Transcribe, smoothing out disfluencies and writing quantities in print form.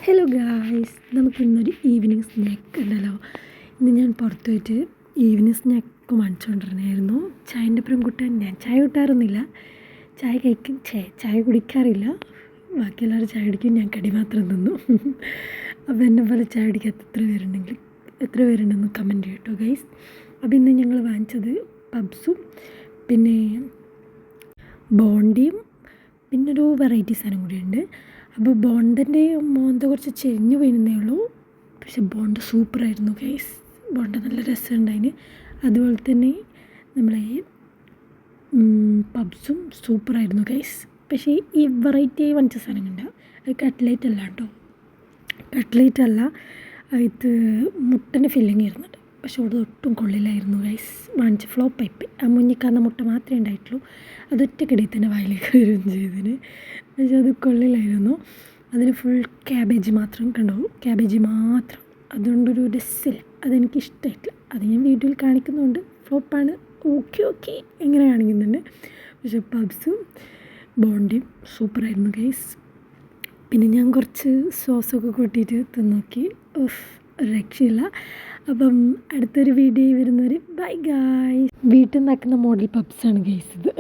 Hello guys, നമുക്കിന്നൊരു evening snack ഉണ്ടല്ലോ. ഇന്ന് ഞാൻ പുറത്ത് പോയിട്ട് ഈവനിങ് സ്നാക്ക് വാങ്ങിച്ചുകൊണ്ടിരുന്നായിരുന്നു. ചായൻ്റെ ഒപ്പം കൂട്ടാൻ ഞാൻ ചായ കൂട്ടാറൊന്നുമില്ല, ചായ കുടിക്കാറില്ല. ബാക്കി എല്ലാവരും ചായ കുടിക്കും, ഞാൻ കടി മാത്രം തിന്നു. അപ്പോൾ എന്നെ പോലെ ചായ കുടിക്കാത്ത എത്ര പേരുണ്ടെന്ന് കമൻറ്റ് ചെയ്യട്ടോ ഗൈസ്. അപ്പോൾ ഇന്ന് ഞങ്ങൾ വാങ്ങിച്ചത് പബ്സും പിന്നെ ബോണ്ടിയും പിന്നൊരു വെറൈറ്റി സാധനം കൂടിയുണ്ട്. അപ്പോൾ ബോണ്ടൻ്റെ മോന്ത കുറച്ച് ചെരിഞ്ഞു പോയിരുന്നേ ഉള്ളൂ, പക്ഷെ ബോണ്ട സൂപ്പറായിരുന്നു ഗൈസ്. ബോണ്ട നല്ല രസമുണ്ടായിന്. അതുപോലെ തന്നെ നമ്മളെ പബ്സും സൂപ്പറായിരുന്നു ഗൈസ്. പക്ഷേ ഈ വെറൈറ്റി ആയി വാങ്ങിച്ച സാധനങ്ങളുണ്ട്, അത് കട്ട്ലേറ്റ് അല്ല കേട്ടോ, കട്ട്ലേറ്റ് അല്ല, ഇത് മുട്ടൻ്റെ ഫില്ലിങ് ഇരുന്നുണ്ട്. പക്ഷെ അത് ഒട്ടും കൊള്ളില്ലായിരുന്നു ഗൈസ്. വാങ്ങിച്ച് ഫ്ലോപ്പായിപ്പോയി. ആ മുന്നിക്കാന്ന മുട്ട മാത്രമേ ഉണ്ടായിട്ടുള്ളൂ, അതൊറ്റക്കിടയിൽ തന്നെ വായിലേക്ക് വരികയും ചെയ്തതിന്. പക്ഷെ അത് കൊള്ളില്ലായിരുന്നു. അതിൽ ഫുൾ ക്യാബേജ് മാത്രം കണ്ടോ, ക്യാബേജ് മാത്രം. അതുകൊണ്ടൊരു രസമില്ല, അതെനിക്കിഷ്ടമായിട്ടില്ല. അത് ഞാൻ വീഡിയോയിൽ കാണിക്കുന്നുണ്ട്, ഫ്ലോപ്പാണ്, ഓക്കെ എങ്ങനെ കാണിക്കുന്നുണ്ട്. പക്ഷെ പബ്സും ബോണ്ടിയും സൂപ്പറായിരുന്നു ഗൈസ്. പിന്നെ ഞാൻ കുറച്ച് സോസൊക്കെ കൂട്ടിയിട്ട് തിന്നോക്കി, രക്ഷയില്ല. അപ്പം അടുത്തൊരു വീഡിയോ വരുന്നവർ ബൈ ഗായ്സ്. വീട്ടിൽ നിന്നാക്കുന്ന മോഡൽ പബ്സാണ് ഗൈസ് ഇത്.